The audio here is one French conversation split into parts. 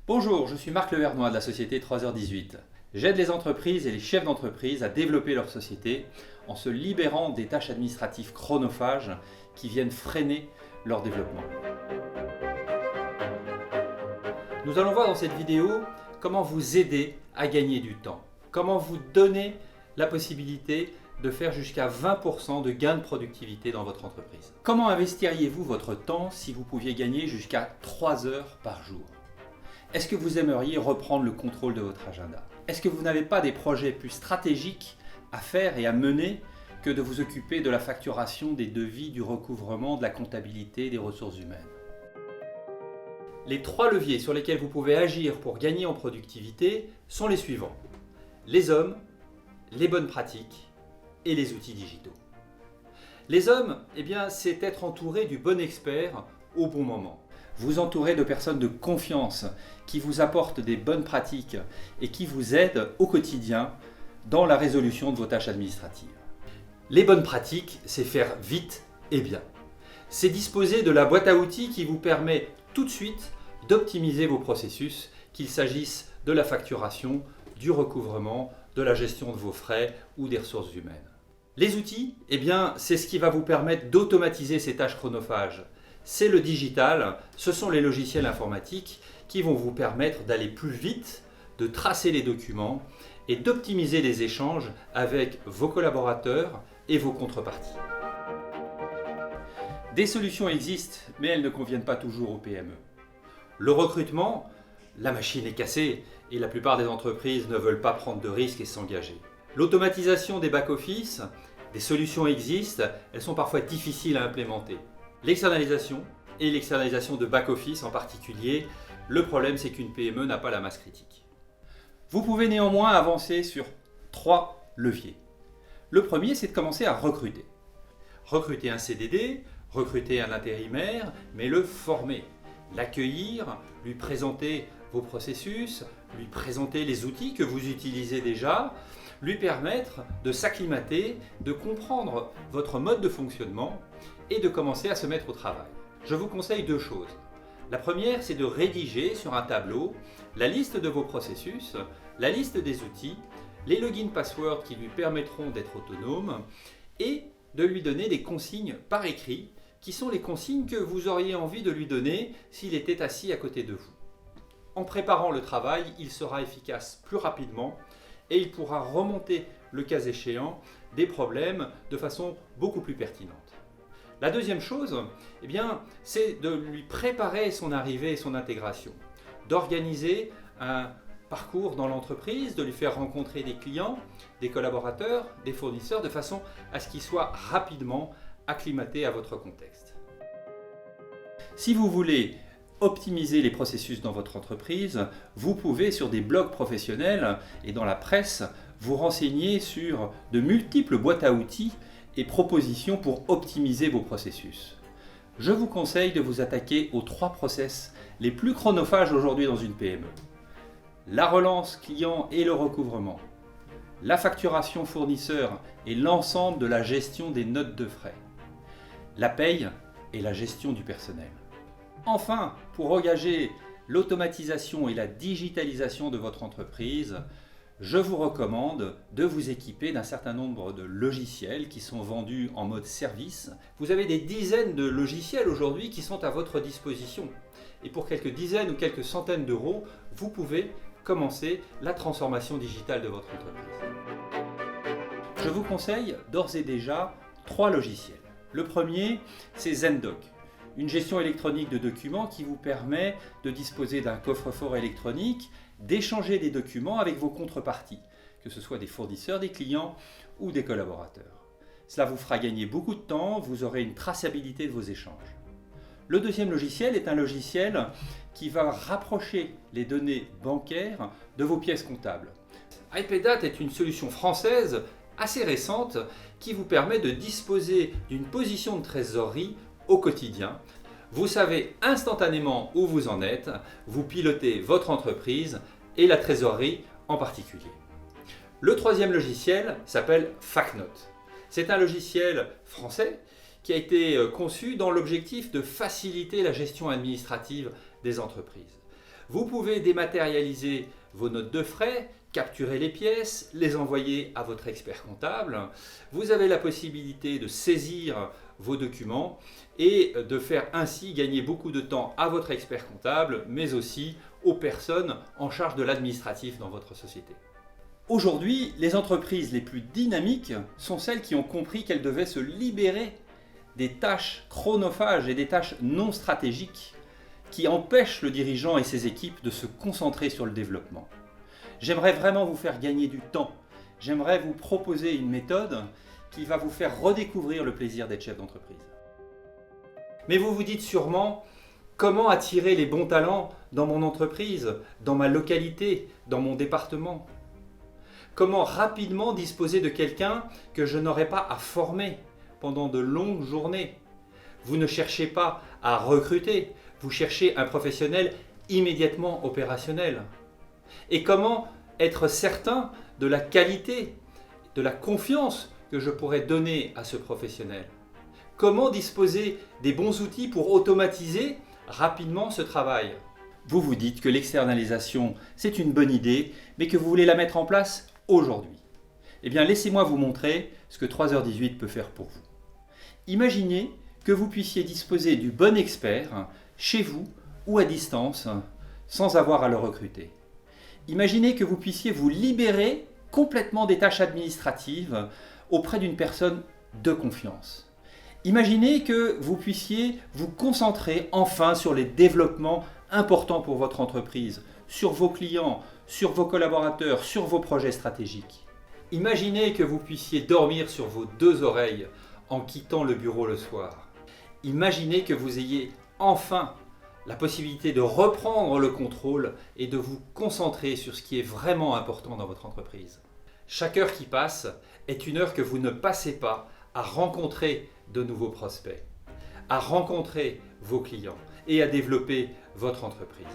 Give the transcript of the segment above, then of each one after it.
Bonjour, je suis Marc Levernois de la société 3h18. J'aide les entreprises et les chefs d'entreprise à développer leur société en se libérant des tâches administratives chronophages qui viennent freiner leur développement. Nous allons voir dans cette vidéo comment vous aider à gagner du temps, comment vous donner la possibilité de faire jusqu'à 20% de gains de productivité dans votre entreprise. Comment investiriez-vous votre temps si vous pouviez gagner jusqu'à 3 heures par jour ? Est-ce que vous aimeriez reprendre le contrôle de votre agenda? Est-ce que vous n'avez pas des projets plus stratégiques à faire et à mener que de vous occuper de la facturation, des devis, du recouvrement, de la comptabilité, des ressources humaines? Les 3 leviers sur lesquels vous pouvez agir pour gagner en productivité sont les suivants. Les hommes, les bonnes pratiques et les outils digitaux. Les hommes, c'est être entouré du bon expert au bon moment. Vous entourer de personnes de confiance qui vous apportent des bonnes pratiques et qui vous aident au quotidien dans la résolution de vos tâches administratives. Les bonnes pratiques, c'est faire vite et bien. C'est disposer de la boîte à outils qui vous permet tout de suite d'optimiser vos processus, qu'il s'agisse de la facturation, du recouvrement, de la gestion de vos frais ou des ressources humaines. Les outils, c'est ce qui va vous permettre d'automatiser ces tâches chronophages. C'est le digital, ce sont les logiciels informatiques qui vont vous permettre d'aller plus vite, de tracer les documents et d'optimiser les échanges avec vos collaborateurs et vos contreparties. Des solutions existent, mais elles ne conviennent pas toujours aux PME. Le recrutement, la machine est cassée et la plupart des entreprises ne veulent pas prendre de risques et s'engager. L'automatisation des back-office, des solutions existent, elles sont parfois difficiles à implémenter. L'externalisation et l'externalisation de back-office en particulier, le problème c'est qu'une PME n'a pas la masse critique. Vous pouvez néanmoins avancer sur 3 leviers. Le premier, c'est de commencer à recruter. Recruter un CDD, recruter un intérimaire, mais le former, l'accueillir, lui présenter vos processus, lui présenter les outils que vous utilisez déjà, lui permettre de s'acclimater, de comprendre votre mode de fonctionnement et de commencer à se mettre au travail. Je vous conseille 2 choses. La première, c'est de rédiger sur un tableau la liste de vos processus, la liste des outils, les logins passwords qui lui permettront d'être autonome et de lui donner des consignes par écrit qui sont les consignes que vous auriez envie de lui donner s'il était assis à côté de vous. En préparant le travail, il sera efficace plus rapidement et il pourra remonter, le cas échéant, des problèmes de façon beaucoup plus pertinente. La deuxième chose, c'est de lui préparer son arrivée et son intégration, d'organiser un parcours dans l'entreprise, de lui faire rencontrer des clients, des collaborateurs, des fournisseurs, de façon à ce qu'il soit rapidement acclimaté à votre contexte. Si vous voulez optimiser les processus dans votre entreprise, vous pouvez sur des blogs professionnels et dans la presse vous renseigner sur de multiples boîtes à outils et propositions pour optimiser vos processus. Je vous conseille de vous attaquer aux 3 process les plus chronophages aujourd'hui dans une PME. La relance client et le recouvrement, la facturation fournisseur et l'ensemble de la gestion des notes de frais, la paye et la gestion du personnel. Enfin, pour engager l'automatisation et la digitalisation de votre entreprise, je vous recommande de vous équiper d'un certain nombre de logiciels qui sont vendus en mode service. Vous avez des dizaines de logiciels aujourd'hui qui sont à votre disposition. Et pour quelques dizaines ou quelques centaines d'euros, vous pouvez commencer la transformation digitale de votre entreprise. Je vous conseille d'ores et déjà 3 logiciels. Le premier, c'est Zendoc, une gestion électronique de documents qui vous permet de disposer d'un coffre-fort électronique, d'échanger des documents avec vos contreparties, que ce soit des fournisseurs, des clients ou des collaborateurs. Cela vous fera gagner beaucoup de temps, vous aurez une traçabilité de vos échanges. Le deuxième logiciel est un logiciel qui va rapprocher les données bancaires de vos pièces comptables. iPayDat est une solution française assez récente qui vous permet de disposer d'une position de trésorerie au quotidien. Vous savez instantanément où vous en êtes, vous pilotez votre entreprise et la trésorerie en particulier. Le troisième logiciel s'appelle FacNote. C'est un logiciel français qui a été conçu dans l'objectif de faciliter la gestion administrative des entreprises. Vous pouvez dématérialiser vos notes de frais, capturer les pièces, les envoyer à votre expert comptable. Vous avez la possibilité de saisir vos documents et de faire ainsi gagner beaucoup de temps à votre expert comptable, mais aussi aux personnes en charge de l'administratif dans votre société. Aujourd'hui, les entreprises les plus dynamiques sont celles qui ont compris qu'elles devaient se libérer des tâches chronophages et des tâches non stratégiques qui empêchent le dirigeant et ses équipes de se concentrer sur le développement. J'aimerais vraiment vous faire gagner du temps. J'aimerais vous proposer une méthode qui va vous faire redécouvrir le plaisir d'être chef d'entreprise. Mais vous vous dites sûrement, comment attirer les bons talents dans mon entreprise, dans ma localité, dans mon département ? Comment rapidement disposer de quelqu'un que je n'aurai pas à former pendant de longues journées ? Vous ne cherchez pas à recruter, vous cherchez un professionnel immédiatement opérationnel. Et comment être certain de la qualité, de la confiance que je pourrais donner à ce professionnel ? Comment disposer des bons outils pour automatiser rapidement ce travail ? Vous vous dites que l'externalisation, c'est une bonne idée, mais que vous voulez la mettre en place aujourd'hui. Eh bien, laissez-moi vous montrer ce que 3h18 peut faire pour vous. Imaginez que vous puissiez disposer du bon expert chez vous ou à distance, sans avoir à le recruter. Imaginez que vous puissiez vous libérer complètement des tâches administratives auprès d'une personne de confiance. Imaginez que vous puissiez vous concentrer enfin sur les développements importants pour votre entreprise, sur vos clients, sur vos collaborateurs, sur vos projets stratégiques. Imaginez que vous puissiez dormir sur vos deux oreilles en quittant le bureau le soir. Imaginez que vous ayez enfin la possibilité de reprendre le contrôle et de vous concentrer sur ce qui est vraiment important dans votre entreprise. Chaque heure qui passe est une heure que vous ne passez pas à rencontrer de nouveaux prospects, à rencontrer vos clients et à développer votre entreprise.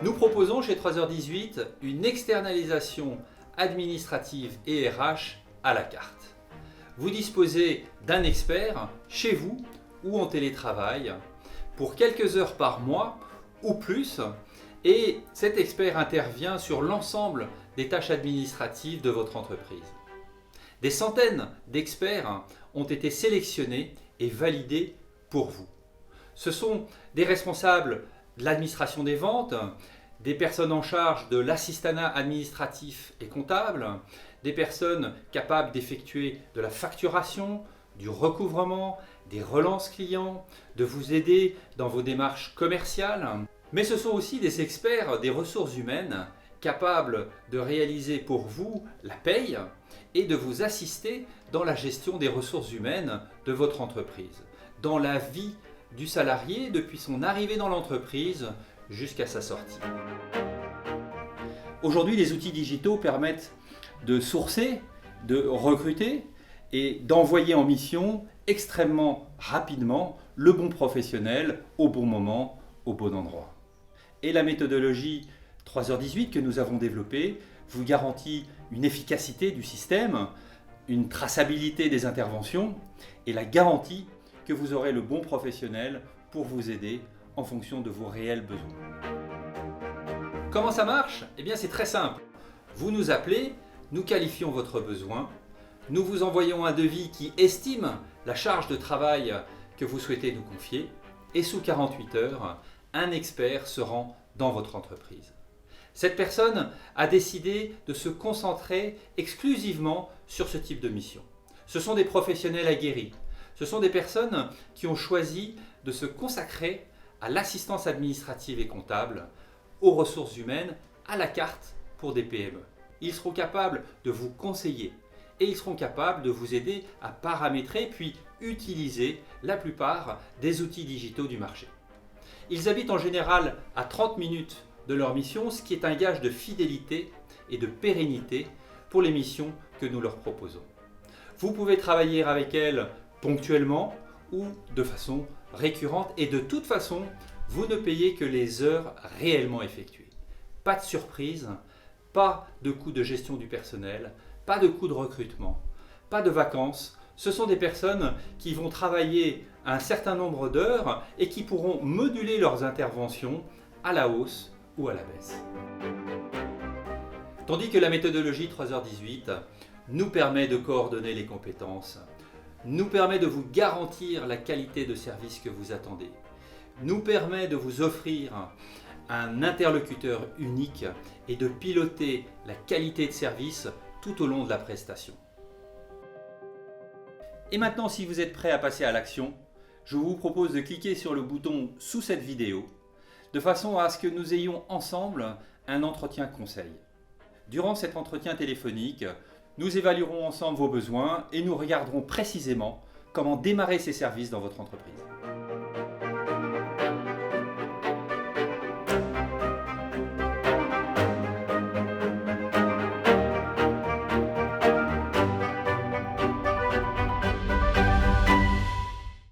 Nous proposons chez 3h18 une externalisation administrative et RH à la carte. Vous disposez d'un expert chez vous ou en télétravail pour quelques heures par mois ou plus, et cet expert intervient sur l'ensemble des tâches administratives de votre entreprise. Des centaines d'experts ont été sélectionnés et validés pour vous. Ce sont des responsables de l'administration des ventes, des personnes en charge de l'assistanat administratif et comptable, des personnes capables d'effectuer de la facturation, du recouvrement, des relances clients, de vous aider dans vos démarches commerciales. Mais ce sont aussi des experts des ressources humaines capables de réaliser pour vous la paye et de vous assister dans la gestion des ressources humaines de votre entreprise, dans la vie du salarié depuis son arrivée dans l'entreprise jusqu'à sa sortie. Aujourd'hui, les outils digitaux permettent de sourcer, de recruter et d'envoyer en mission extrêmement rapidement le bon professionnel au bon moment, au bon endroit. Et la méthodologie 3h18 que nous avons développée vous garantit une efficacité du système, une traçabilité des interventions et la garantie que vous aurez le bon professionnel pour vous aider en fonction de vos réels besoins. Comment ça marche ? Eh bien, c'est très simple. Vous nous appelez, nous qualifions votre besoin, nous vous envoyons un devis qui estime la charge de travail que vous souhaitez nous confier et sous 48 heures, un expert se rend dans votre entreprise. Cette personne a décidé de se concentrer exclusivement sur ce type de mission. Ce sont des professionnels aguerris. Ce sont des personnes qui ont choisi de se consacrer à l'assistance administrative et comptable, aux ressources humaines, à la carte pour des PME. Ils seront capables de vous conseiller et ils seront capables de vous aider à paramétrer puis utiliser la plupart des outils digitaux du marché. Ils habitent en général à 30 minutes de leur mission, ce qui est un gage de fidélité et de pérennité pour les missions que nous leur proposons. Vous pouvez travailler avec elles ponctuellement ou de façon récurrente et de toute façon, vous ne payez que les heures réellement effectuées. Pas de surprise, pas de coût de gestion du personnel, pas de coût de recrutement, pas de vacances. Ce sont des personnes qui vont travailler un certain nombre d'heures et qui pourront moduler leurs interventions à la hausse ou à la baisse. Tandis que la méthodologie 3h18 nous permet de coordonner les compétences, nous permet de vous garantir la qualité de service que vous attendez, nous permet de vous offrir un interlocuteur unique et de piloter la qualité de service tout au long de la prestation. Et maintenant, si vous êtes prêt à passer à l'action, je vous propose de cliquer sur le bouton sous cette vidéo, de façon à ce que nous ayons ensemble un entretien conseil. Durant cet entretien téléphonique, nous évaluerons ensemble vos besoins et nous regarderons précisément comment démarrer ces services dans votre entreprise.